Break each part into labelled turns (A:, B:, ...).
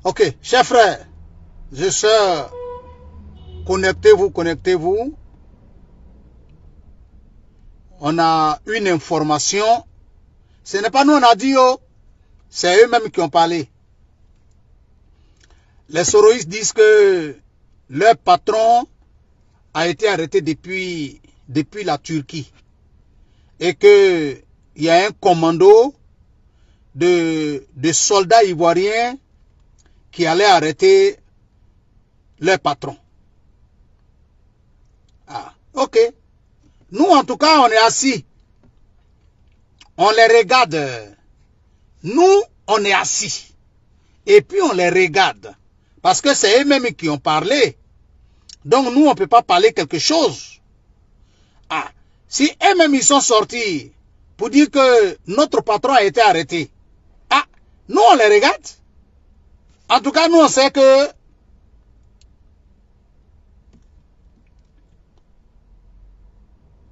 A: Ok, chers frères, je suis connectez-vous. On a une information. Ce n'est pas nous on a dit, oh, c'est eux-mêmes qui ont parlé. Les soroïstes disent que leur patron a été arrêté depuis la Turquie. Et qu'il y a un commando de soldats ivoiriens qui allait arrêter leur patron. Ah, ok. Nous, en tout cas, on est assis. On les regarde. Nous, on est assis. Et puis, on les regarde. Parce que c'est eux-mêmes qui ont parlé. Donc, nous, on ne peut pas parler quelque chose. Ah, si eux-mêmes, ils sont sortis pour dire que notre patron a été arrêté. Ah, nous, on les regarde. En tout cas, nous, on sait que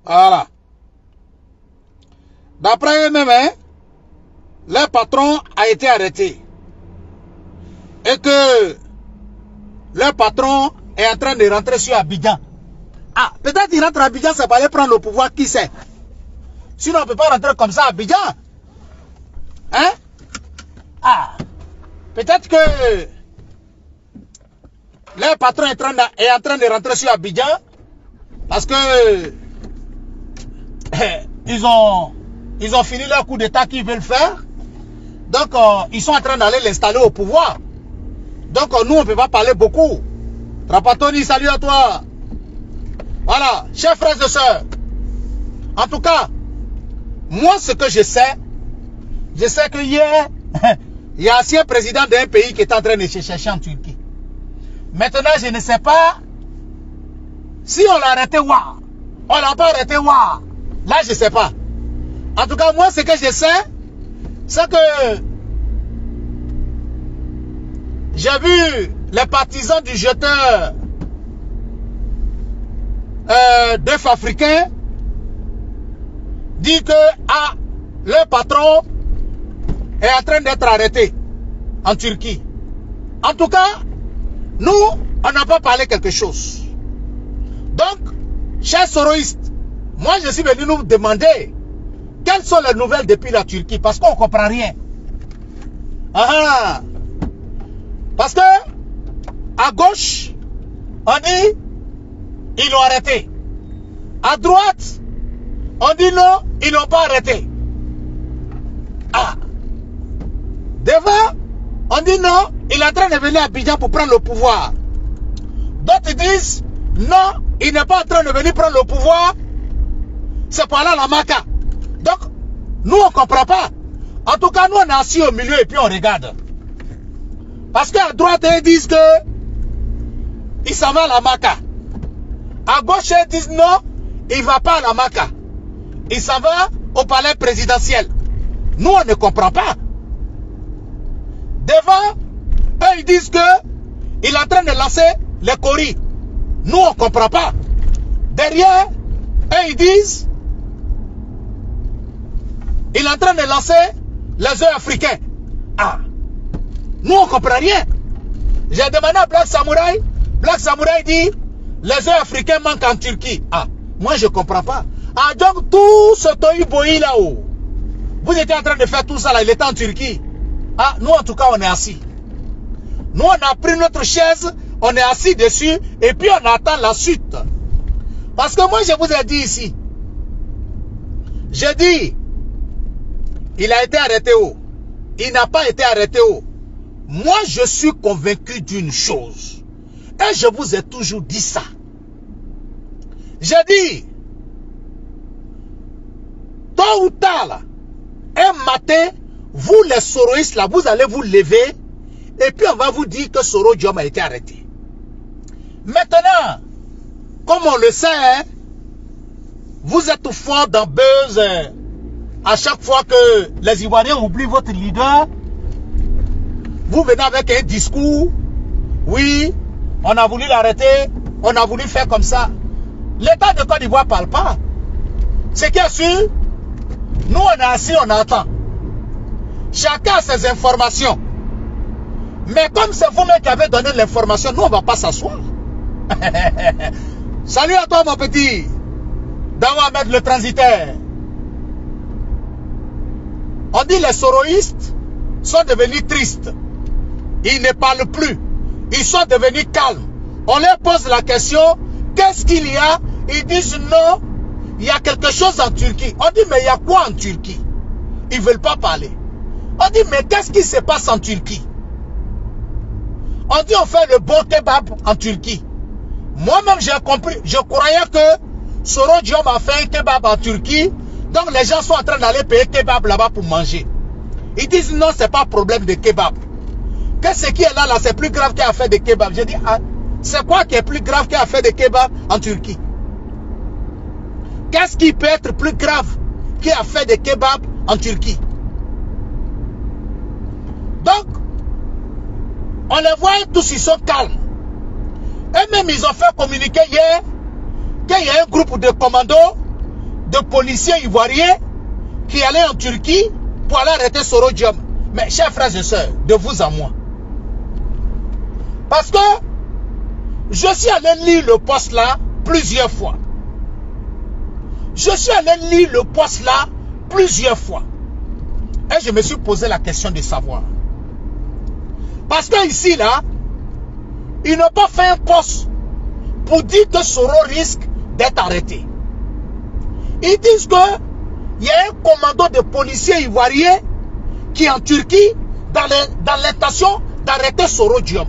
A: voilà. D'après eux-mêmes, hein, leur patron a été arrêté. Et que leur patron est en train de rentrer sur Abidjan. Ah, peut-être qu'il rentre à Abidjan, c'est pour aller prendre le pouvoir, qui sait. Sinon, on ne peut pas rentrer comme ça à Abidjan. Hein? Ah, peut-être que leur patron est en train de rentrer sur Abidjan parce que ils ont fini leur coup d'état qu'ils veulent faire. Donc, ils sont en train d'aller l'installer au pouvoir. Donc, nous, on ne peut pas parler beaucoup. Trapatoni, salut à toi. Voilà, chers frères et sœurs. En tout cas, moi, ce que je sais que hier, il y a un ancien président d'un pays qui est en train de se chercher en Turquie. Maintenant, je ne sais pas si on l'a arrêté ou on l'a pas arrêté ou là, je ne sais pas. En tout cas, moi, ce que je sais, c'est que j'ai vu les partisans du jeteur d'œufs africains dire que leur patron est en train d'être arrêté en Turquie. En tout cas, nous, on n'a pas parlé quelque chose. Donc, chers soroïstes, moi je suis venu nous demander quelles sont les nouvelles depuis la Turquie, parce qu'on ne comprend rien. Ah, parce que à gauche, on dit ils l'ont arrêté. À droite, on dit non, ils l'ont pas arrêté. Ah, devant, on dit non, il est en train de venir à Abidjan pour prendre le pouvoir. D'autres disent non, il n'est pas en train de venir prendre le pouvoir, c'est par là la maca. Donc, nous on ne comprend pas. En tout cas, nous on est assis au milieu et puis on regarde. Parce qu'à droite, ils disent que il s'en va à la maca. À gauche, ils disent non, il ne va pas à la maca. Il s'en va au palais présidentiel. Nous, on ne comprend pas. Devant, eux, ils disent que il est en train de lancer les coris. Nous, on ne comprend pas. Derrière, eux, ils disent il est en train de lancer les œufs africains. Ah, nous, on ne comprend rien. J'ai demandé à Black Samouraï. Black Samouraï dit les œufs africains manquent en Turquie. Ah, moi, je ne comprends pas. Ah, donc, tout ce tohu-bohi là-haut, vous étiez en train de faire tout ça là, il était en Turquie. Ah, nous, en tout cas, on est assis. Nous, on a pris notre chaise, on est assis dessus, et puis on attend la suite. Parce que moi, je vous ai dit ici, j'ai dit, il a été arrêté où? Il n'a pas été arrêté où? Moi, je suis convaincu d'une chose. Et je vous ai toujours dit ça. J'ai dit, tôt ou tard, là, un matin, vous les soroïstes, là, vous allez vous lever, et puis on va vous dire que Soro Diom a été arrêté. Maintenant, comme on le sait, hein, vous êtes fort dans buzz. À chaque fois que les Ivoiriens oublient votre leader, vous venez avec un discours. Oui, on a voulu l'arrêter, on a voulu faire comme ça. L'État de Côte d'Ivoire ne parle pas. Ce qui est sûr, nous on est assis, on attend. Chacun a ses informations. Mais comme c'est vous-même qui avez donné l'information, nous, on ne va pas s'asseoir. Salut à toi, mon petit. Dawa Ahmed, le transitaire. On dit les soroïstes sont devenus tristes. Ils ne parlent plus. Ils sont devenus calmes. On leur pose la question, qu'est-ce qu'il y a? Ils disent non, il y a quelque chose en Turquie. On dit, mais il y a quoi en Turquie? Ils ne veulent pas parler. On dit, mais qu'est-ce qui se passe en Turquie? On dit, on fait le bon kebab en Turquie. Moi-même, j'ai compris. Je croyais que Soro Diom a fait un kebab en Turquie. Donc, les gens sont en train d'aller payer kebab là-bas pour manger. Ils disent, non, ce n'est pas problème de kebab. Que ce qui est là, c'est plus grave qu'il a fait des kebabs. Je dis, ah, c'est quoi qui est plus grave qu'il a fait des kebabs en Turquie? Qu'est-ce qui peut être plus grave qu'il a fait des kebabs en Turquie? Donc, on les voit tous, ils sont calmes. Eux-mêmes, ils ont fait communiquer hier qu'il y a un groupe de commandos, de policiers ivoiriens qui allaient en Turquie pour aller arrêter Soro Diom. Mais chers frères et sœurs, de vous à moi. Parce que je suis allé lire le poste là plusieurs fois. Je suis allé lire le poste là plusieurs fois. Et je me suis posé la question de savoir. Parce que ici là, ils n'ont pas fait un poste pour dire que Soro risque d'être arrêté. Ils disent que il y a un commando de policiers ivoiriens qui est en Turquie dans l'intention d'arrêter Soro Diom.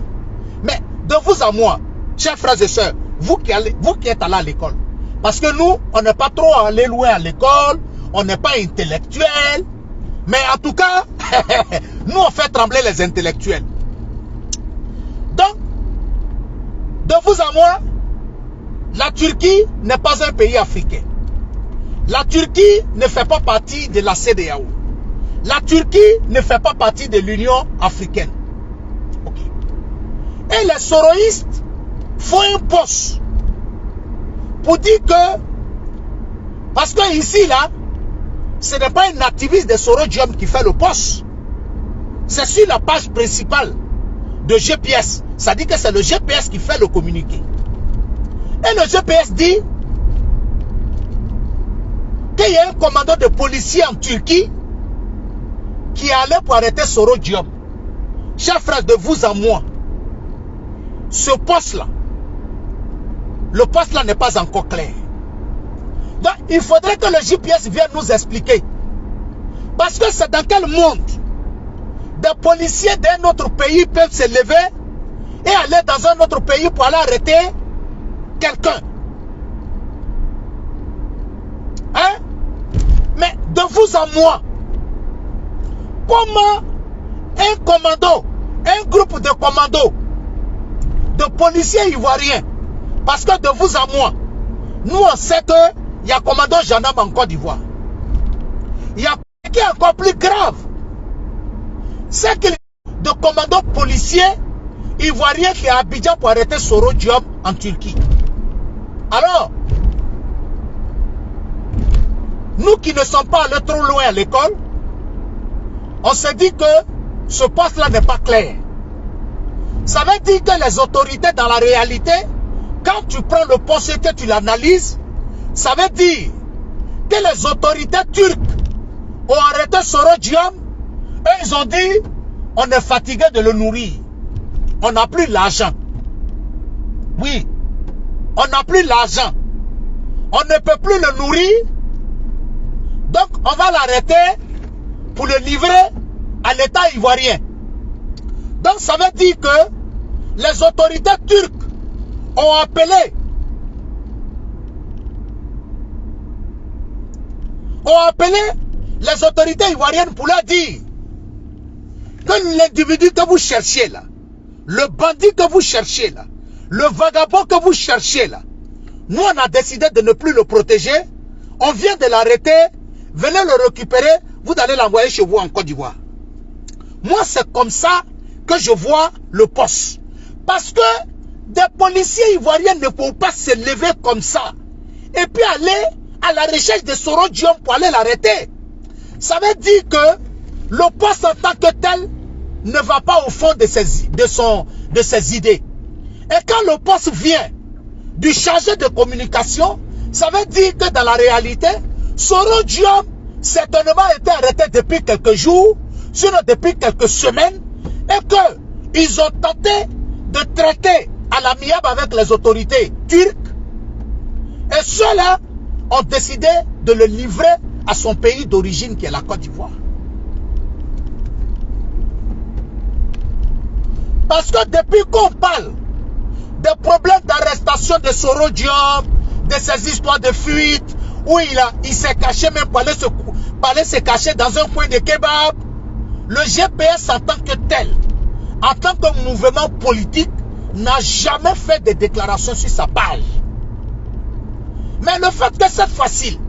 A: Mais de vous à moi, chers frères et sœurs, vous qui êtes allés à l'école, parce que nous, on n'est pas trop allé loin à l'école, on n'est pas intellectuels, mais en tout cas, nous on fait trembler les intellectuels. Donc, de vous à moi, la Turquie n'est pas un pays africain. La Turquie ne fait pas partie de la CEDEAO. La Turquie ne fait pas partie de l'Union africaine. Okay. Et les soroïstes font un poste pour dire que, parce que ici là, ce n'est pas un activiste de Soro Diom qui fait le poste. C'est sur la page principale de GPS. Ça dit que c'est le GPS qui fait le communiqué. Et le GPS dit qu'il y a un commandant de policiers en Turquie qui est allé pour arrêter Soro Diom. Chers frères, de vous à moi, ce poste-là, le poste-là n'est pas encore clair. Donc, il faudrait que le GPS vienne nous expliquer. Parce que c'est dans quel monde des policiers d'un autre pays peuvent se lever et aller dans un autre pays pour aller arrêter quelqu'un. Hein? Mais de vous à moi, comment un commando, un groupe de commandos, de policiers ivoiriens, parce que de vous à moi, nous on sait qu'il y a commando gendarme en Côte d'Ivoire. Il y a ce qui est encore plus grave, c'est qu'il y a de commandos policiers ivoiriens qui est à Abidjan pour arrêter Soro Diom en Turquie. Alors, nous qui ne sommes pas allés trop loin à l'école, on se dit que ce poste-là n'est pas clair. Ça veut dire que les autorités dans la réalité, quand tu prends le poste et que tu l'analyses, ça veut dire que les autorités turques ont arrêté Soro Diom et ils ont dit on est fatigué de le nourrir. On n'a plus l'argent. Oui, on n'a plus l'argent. On ne peut plus le nourrir. Donc, on va l'arrêter pour le livrer à l'État ivoirien. Donc, ça veut dire que les autorités turques ont appelé les autorités ivoiriennes pour leur dire que l'individu que vous cherchez là, le bandit que vous cherchez là, le vagabond que vous cherchez là, nous on a décidé de ne plus le protéger, on vient de l'arrêter, venez le récupérer, vous allez l'envoyer chez vous en Côte d'Ivoire. Moi c'est comme ça que je vois le poste. Parce que des policiers ivoiriens ne peuvent pas se lever comme ça et puis aller à la recherche de Soro Diom pour aller l'arrêter. Ça veut dire que le poste en tant que tel ne va pas au fond de ses idées. Et quand le poste vient du chargé de communication, ça veut dire que dans la réalité, Soro Diom certainement été arrêté depuis quelques jours, sinon depuis quelques semaines, et qu'ils ont tenté de traiter à l'amiable avec les autorités turques. Et ceux-là ont décidé de le livrer à son pays d'origine qui est la Côte d'Ivoire. Parce que depuis qu'on parle des problèmes d'arrestation de Soro Diom, de ces histoires de fuite, où il s'est caché même pour aller se cacher dans un coin de kebab, le GPS en tant que tel, en tant que mouvement politique, n'a jamais fait de déclaration sur sa page. Mais le fait que cette fois-ci,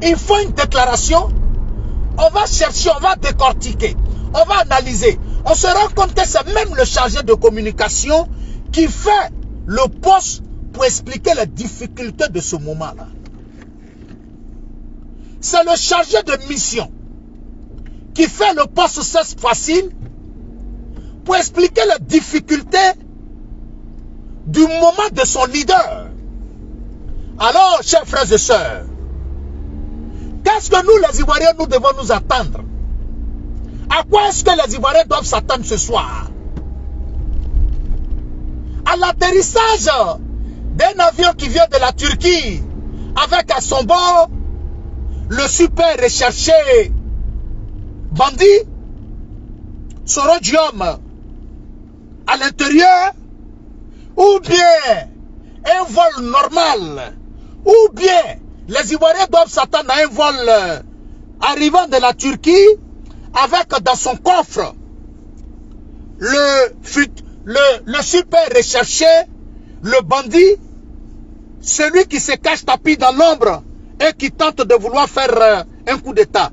A: il faut une déclaration, on va chercher, on va décortiquer, on va analyser. On se rend compte que c'est même le chargé de communication qui fait le poste pour expliquer les difficultés de ce moment-là. C'est le chargé de mission qui fait le poste cette fois-ci pour expliquer les difficultés du moment de son leader. Alors, chers frères et sœurs, qu'est-ce que nous, les Ivoiriens, nous devons nous attendre? À quoi est-ce que les Ivoiriens doivent s'attendre ce soir? À l'atterrissage d'un avion qui vient de la Turquie, avec à son bord le super recherché bandit Soro Diom à l'intérieur, ou bien un vol normal, ou bien les Ivoiriens doivent s'attendre à un vol arrivant de la Turquie avec dans son coffre le super recherché, le bandit, celui qui se cache tapis dans l'ombre et qui tente de vouloir faire un coup d'état.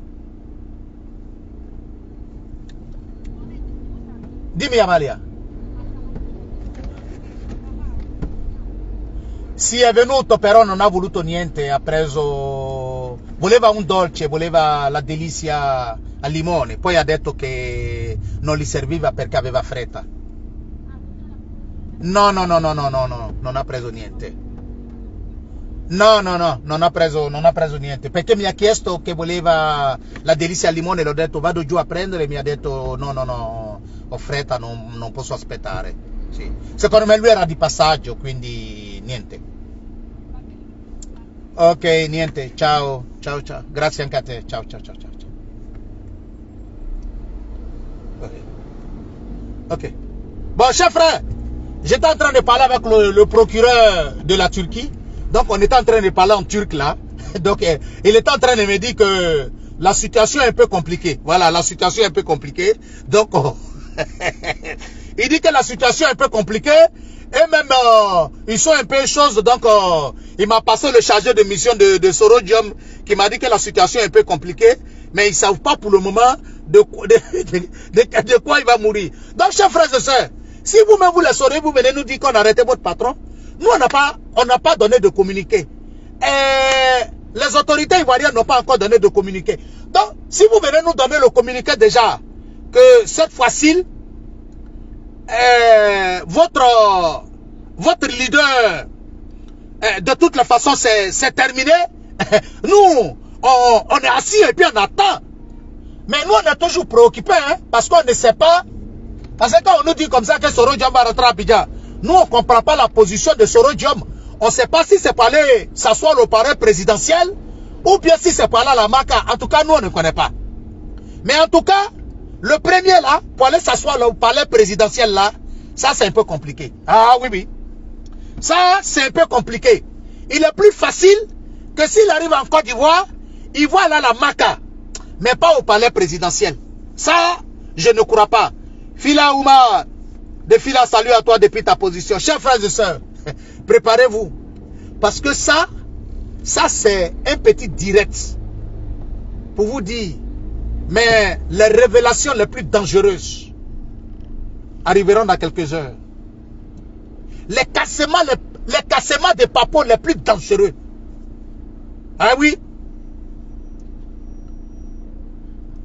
A: Dis-moi, Amalia. Si è venuto però non ha voluto niente, ha preso, voleva un dolce, voleva la delizia al limone, poi ha detto che non gli serviva perché aveva fretta. No, non ha preso niente. No, non ha preso niente, perché mi ha chiesto che voleva la delizia al limone, l'ho detto vado giù a prendere, mi ha detto no, ho fretta, non posso aspettare. Sì. Secondo me lui era di passaggio, quindi niente. Ok, niente, ciao, grazie anche a te, ciao. Ok. Bon, cher frère, j'étais en train de parler avec le procureur de la Turquie. Donc, on était en train de parler en turc là. Donc, il était en train de me dire que la situation est un peu compliquée. Voilà, la situation est un peu compliquée. Donc, il dit que la situation est un peu compliquée. Et même, ils sont un peu choses. Donc, il m'a passé le chargé de mission de Soro Diom qui m'a dit que la situation est un peu compliquée. Mais ils ne savent pas pour le moment de quoi il va mourir. Donc, chers frères et sœurs, si vous-même vous le saurez, vous venez nous dire qu'on a arrêté votre patron. Nous, on n'a pas donné de communiqué. Et les autorités ivoiriennes n'ont pas encore donné de communiqué. Donc, si vous venez nous donner le communiqué déjà, que cette fois-ci, votre leader, de toutes les façons, c'est terminé. Nous, on est assis et puis on attend. Mais nous, on est toujours préoccupés, hein, parce qu'on ne sait pas. Parce que quand on nous dit comme ça que Soro Diom va rentrer à Abidjan, nous, on ne comprend pas la position de Soro Diom. On ne sait pas si c'est pour aller s'asseoir au palais présidentiel ou bien si c'est pour aller à la Maca. En tout cas, nous, on ne connaît pas. Mais en tout cas, le premier là, pour aller s'asseoir au palais présidentiel là, ça, c'est un peu compliqué. Ah oui. Ça, c'est un peu compliqué. Il est plus facile que s'il arrive en Côte d'Ivoire, il va aller à la Maca, mais pas au palais présidentiel. Ça, je ne crois pas. Fila Oumar, de Fila, salut à toi depuis ta position. Chers frères et sœurs, préparez-vous. Parce que ça c'est un petit direct pour vous dire, mais les révélations les plus dangereuses arriveront dans quelques heures. Les cassements des papos les plus dangereux. Ah oui.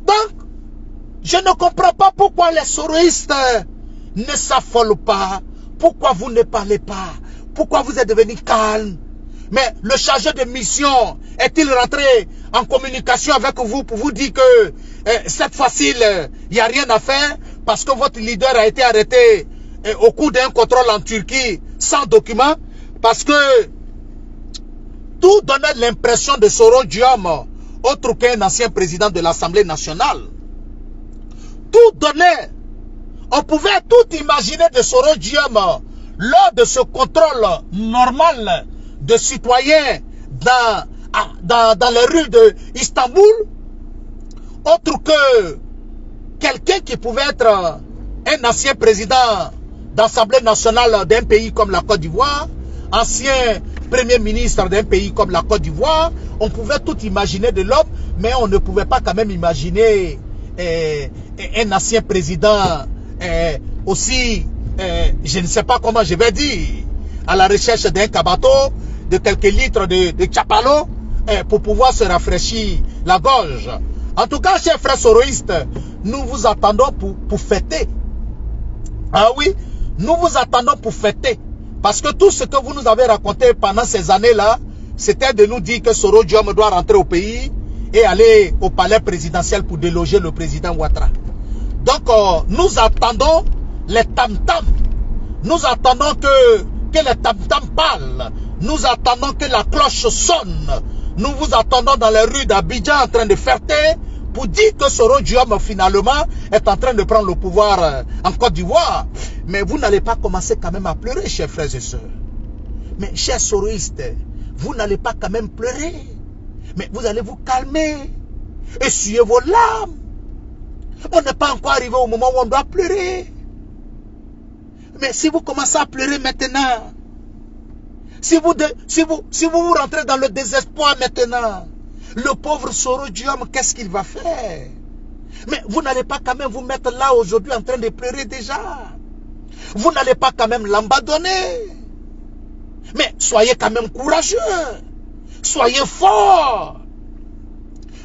A: Donc, Je ne comprends pas pourquoi les soroïstes ne s'affolent pas. Pourquoi vous ne parlez pas? Pourquoi vous êtes devenu calme? Mais le chargé de mission est-il rentré en communication avec vous pour vous dire que cette fois-ci, il n'y a rien à faire parce que votre leader a été arrêté au cours d'un contrôle en Turquie sans document? Parce que tout donnait l'impression de Soro Diom, autre qu'un ancien président de l'Assemblée nationale. Tout donnait. On pouvait tout imaginer de Soro Diom lors de ce contrôle normal de citoyens dans les rues d'Istanbul, autre que quelqu'un qui pouvait être un ancien président d'Assemblée nationale d'un pays comme la Côte d'Ivoire, ancien premier ministre d'un pays comme la Côte d'Ivoire. On pouvait tout imaginer de l'homme, mais on ne pouvait pas quand même imaginer un ancien président aussi, je ne sais pas comment je vais dire, à la recherche d'un cabato, de quelques litres de chapalo pour pouvoir se rafraîchir la gorge. En tout cas, chers frères soroïstes, nous vous attendons pour fêter. Ah oui, nous vous attendons pour fêter. Parce que tout ce que vous nous avez raconté pendant ces années-là, c'était de nous dire que Soro Diom doit rentrer au pays et aller au palais présidentiel pour déloger le président Ouattara. Donc, nous attendons les tam-tams. Nous attendons que les tam-tams parlent. Nous attendons que la cloche sonne. Nous vous attendons dans les rues d'Abidjan en train de fêter pour dire que Soro Diom finalement est en train de prendre le pouvoir en Côte d'Ivoire. Mais vous n'allez pas commencer quand même à pleurer, chers frères et sœurs. Mais chers soroïstes, vous n'allez pas quand même pleurer. Mais vous allez vous calmer. Essuyez vos larmes. On n'est pas encore arrivé au moment où on doit pleurer. Mais si vous commencez à pleurer maintenant, si vous rentrez dans le désespoir maintenant, le pauvre Soro Diom, qu'est-ce qu'il va faire? Mais vous n'allez pas quand même vous mettre là aujourd'hui en train de pleurer déjà. Vous n'allez pas quand même l'abandonner. Mais soyez quand même courageux. Soyez forts.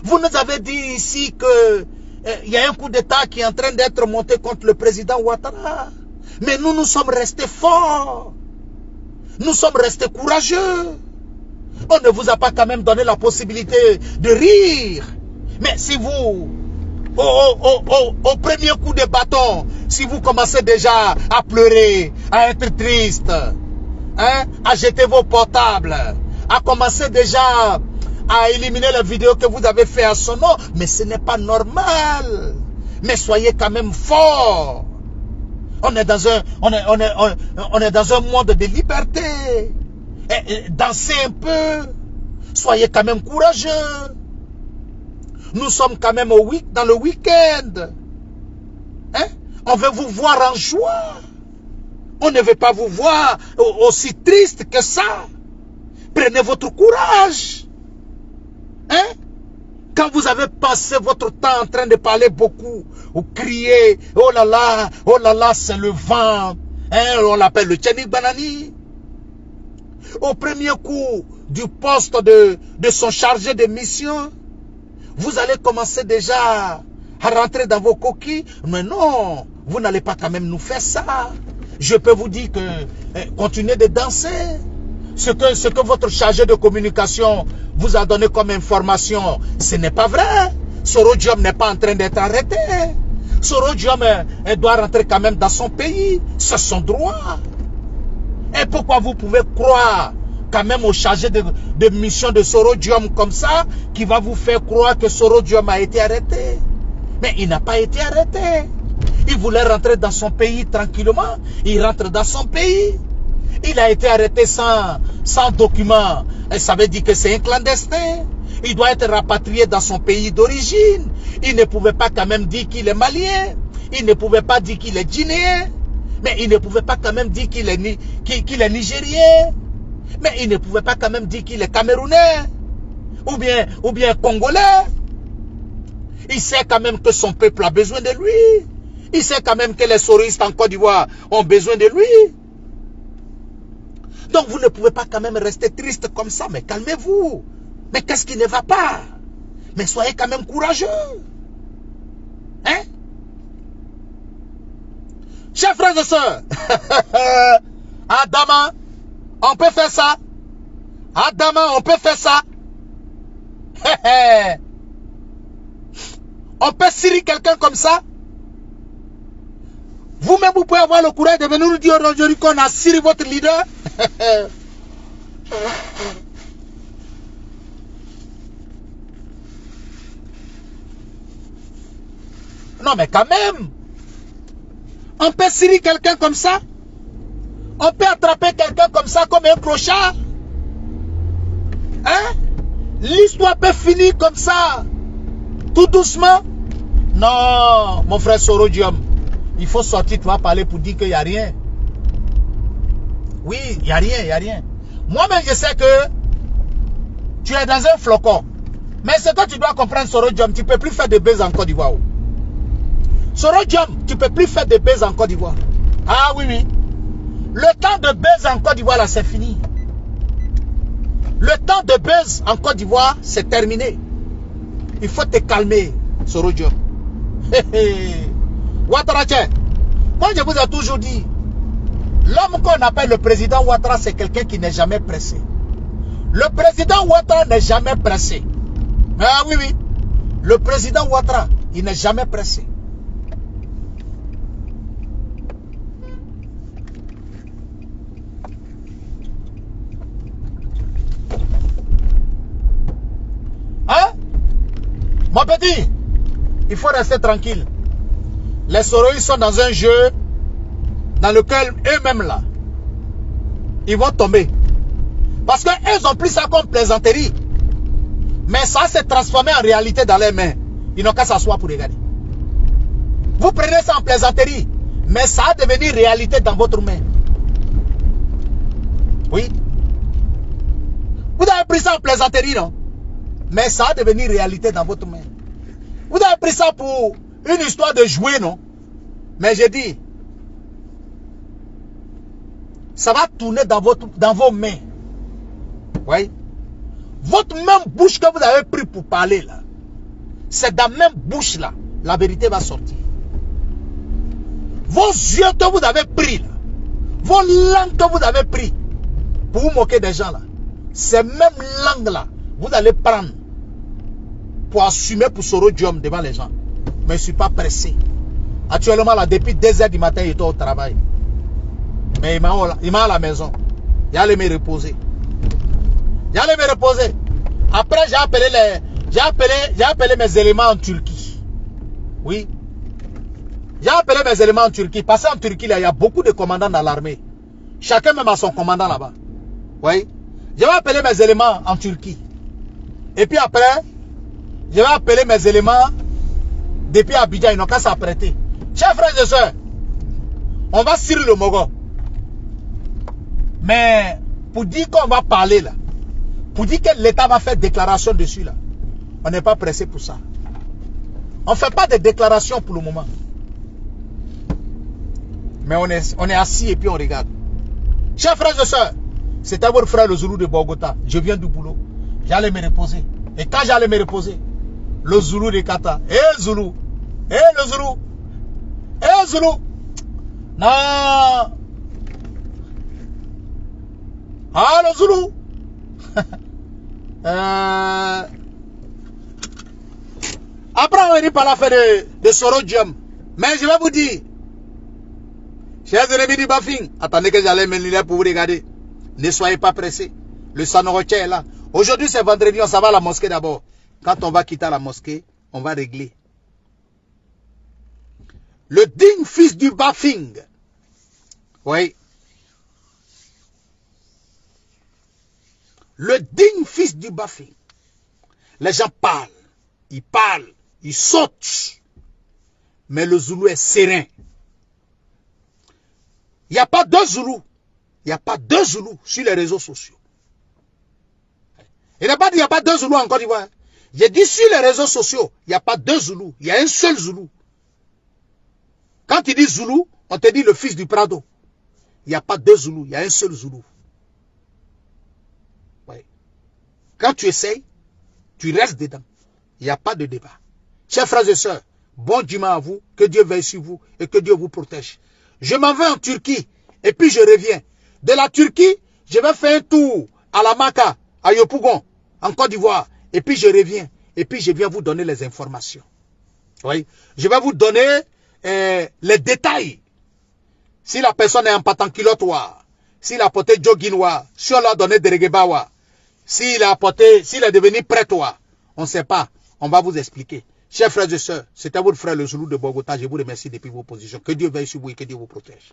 A: Vous nous avez dit ici que il y a un coup d'État qui est en train d'être monté contre le président Ouattara. Mais nous sommes restés forts. Nous sommes restés courageux. On ne vous a pas quand même donné la possibilité de rire. Mais si vous, au premier coup de bâton, si vous commencez déjà à pleurer, à être triste, hein, à jeter vos portables, à commencer déjà à éliminer les vidéos que vous avez fait à son nom, mais ce n'est pas normal. Mais soyez quand même forts. On est dans un monde de liberté. Dansez un peu. Soyez quand même courageux. Nous sommes quand même dans le week-end. Hein? On veut vous voir en joie. On ne veut pas vous voir aussi triste que ça. Prenez votre courage. Hein? Quand vous avez passé votre temps en train de parler beaucoup, ou crier, oh là là, c'est le vent, hein, on l'appelle le Tchenik Banani. Au premier coup du poste de son chargé de mission, vous allez commencer déjà à rentrer dans vos coquilles. Mais non, vous n'allez pas quand même nous faire ça. Je peux vous dire que continuez de danser. Ce que votre chargé de communication vous a donné comme information, ce n'est pas vrai. Soro Diom n'est pas en train d'être arrêté. Soro Diom doit rentrer quand même dans son pays. C'est son droit. Et pourquoi vous pouvez croire quand même au chargé de mission de Soro Diom comme ça, qui va vous faire croire que Soro Diom a été arrêté? Mais il n'a pas été arrêté. Il voulait rentrer dans son pays tranquillement. Il rentre dans son pays. Il a été arrêté sans document. Et ça veut dire que c'est un clandestin. Il doit être rapatrié dans son pays d'origine. Il ne pouvait pas quand même dire qu'il est malien. Il ne pouvait pas dire qu'il est guinéen. Mais il ne pouvait pas quand même dire qu'il est nigérien. Mais il ne pouvait pas quand même dire qu'il est camerounais. Ou bien congolais. Il sait quand même que son peuple a besoin de lui. Il sait quand même que les soroïstes en Côte d'Ivoire ont besoin de lui. Donc vous ne pouvez pas quand même rester triste comme ça. Mais calmez-vous. Mais qu'est-ce qui ne va pas? Mais soyez quand même courageux. Hein? Chers frères et sœurs, Adama, on peut faire ça. Adama, on peut faire ça. On peut cirer quelqu'un comme ça. Vous-même, vous pouvez avoir le courage de venir nous dire aujourd'hui qu'on a ciré votre leader. Non, mais quand même, on peut cirer quelqu'un comme ça. On peut attraper quelqu'un comme ça, comme un clochard. Hein? L'histoire peut finir comme ça, tout doucement. Non, mon frère Sorodium, il faut sortir, tu vas parler pour dire qu'il n'y a rien. Oui, il n'y a rien, il n'y a rien. Moi-même, je sais que tu es dans un flocon. Mais ce que tu dois comprendre, Sorodium, tu ne peux plus faire de baises en Côte d'Ivoire. Sorodium, tu ne peux plus faire de baises en Côte d'Ivoire. Ah oui, oui. Le temps de baises en Côte d'Ivoire, là, c'est fini. Le temps de buzz en Côte d'Ivoire, c'est terminé. Il faut te calmer, Sorodium. Ouattara, moi je vous ai toujours dit, l'homme qu'on appelle le président Ouattara, c'est quelqu'un qui n'est jamais pressé. Le président Ouattara n'est jamais pressé. Ah oui, oui. Le président Ouattara, il n'est jamais pressé. Mon petit, il faut rester tranquille. Les Soroïs sont dans un jeu dans lequel eux-mêmes là, ils vont tomber. Parce qu'ils ont pris ça comme plaisanterie. Mais ça s'est transformé en réalité dans leurs mains. Ils n'ont qu'à s'asseoir pour regarder. Vous prenez ça en plaisanterie, mais ça a devenu réalité dans votre main. Oui. Vous avez pris ça en plaisanterie, non? Mais ça a devenu réalité dans votre main. Vous avez pris ça pour une histoire de jouer, non? Mais j'ai dit, ça va tourner dans vos mains. Oui. Votre même bouche que vous avez pris pour parler, là, c'est dans la même bouche, là, la vérité va sortir. Vos yeux que vous avez pris, là, vos langues que vous avez pris pour vous moquer des gens, là, ces mêmes langues-là, vous allez prendre pour assumer pour Sorodium devant les gens. Mais je ne suis pas pressé. Actuellement, là, depuis 2 h du matin, il est au travail. Mais il m'a à la maison. Il allait me reposer. Il allait me reposer. Après, j'ai appelé mes éléments en Turquie. Oui. J'ai appelé mes éléments en Turquie. Parce qu'en Turquie, là, il y a beaucoup de commandants dans l'armée. Chacun même a son commandant là-bas. Oui. Je vais appeler mes éléments en Turquie. Et puis après, je vais appeler mes éléments depuis Abidjan. Ils n'ont qu'à s'apprêter. Chers frères et sœurs, on va cirer le Mogo. Mais pour dire qu'on va parler là, pour dire que l'État va faire déclaration dessus là, on n'est pas pressé pour ça. On ne fait pas de déclaration pour le moment. Mais on est assis et puis on regarde. Chers frères et sœurs, c'était votre frère le Zoulou de Bogota. Je viens du boulot. J'allais me reposer. Et quand j'allais me reposer, le Zoulou de Kata. Eh Zoulou. Eh le Zoulou. Eh Zoulou. Non. Ah le Zoulou. Après on va par l'affaire de Sorodium. Mais je vais vous dire. Chers ennemis du Bafing, attendez que j'allais me lire pour vous regarder. Ne soyez pas pressés. Le Sanorotia est là. Aujourd'hui c'est vendredi, on s'en va à la mosquée d'abord. Quand on va quitter la mosquée, on va régler. Le digne fils du Bafing. Oui. Le digne fils du Bafing. Les gens parlent. Ils sautent. Mais le Zoulou est serein. Il n'y a pas deux Zoulous. Il n'y a pas deux Zoulous sur les réseaux sociaux. Il n'a pas dit qu'il n'y a pas deux Zoulous en Côte d'Ivoire. J'ai dit sur les réseaux sociaux, il n'y a pas deux Zoulous. Il y a un seul Zoulou. Quand tu dis Zoulou, on te dit le fils du Prado. Il n'y a pas deux Zoulous. Il y a un seul Zoulou. Ouais. Quand tu essayes, tu restes dedans. Il n'y a pas de débat. Chers frères et sœurs, bon dimanche à vous. Que Dieu veille sur vous et que Dieu vous protège. Je m'en vais en Turquie et puis je reviens. De la Turquie, je vais faire un tour à la Maka, à Yopougon, en Côte d'Ivoire. Et puis je reviens. Et puis je viens vous donner les informations. Oui. Je vais vous donner les détails. Si la personne est en patanculotte, s'il a porté jogging, si on l'a donné de regebawa, s'il est devenu prêtre, on ne sait pas. On va vous expliquer. Chers frères et sœurs, c'était votre frère le Zoulou de Bogota. Je vous remercie depuis vos positions. Que Dieu veille sur vous et que Dieu vous protège.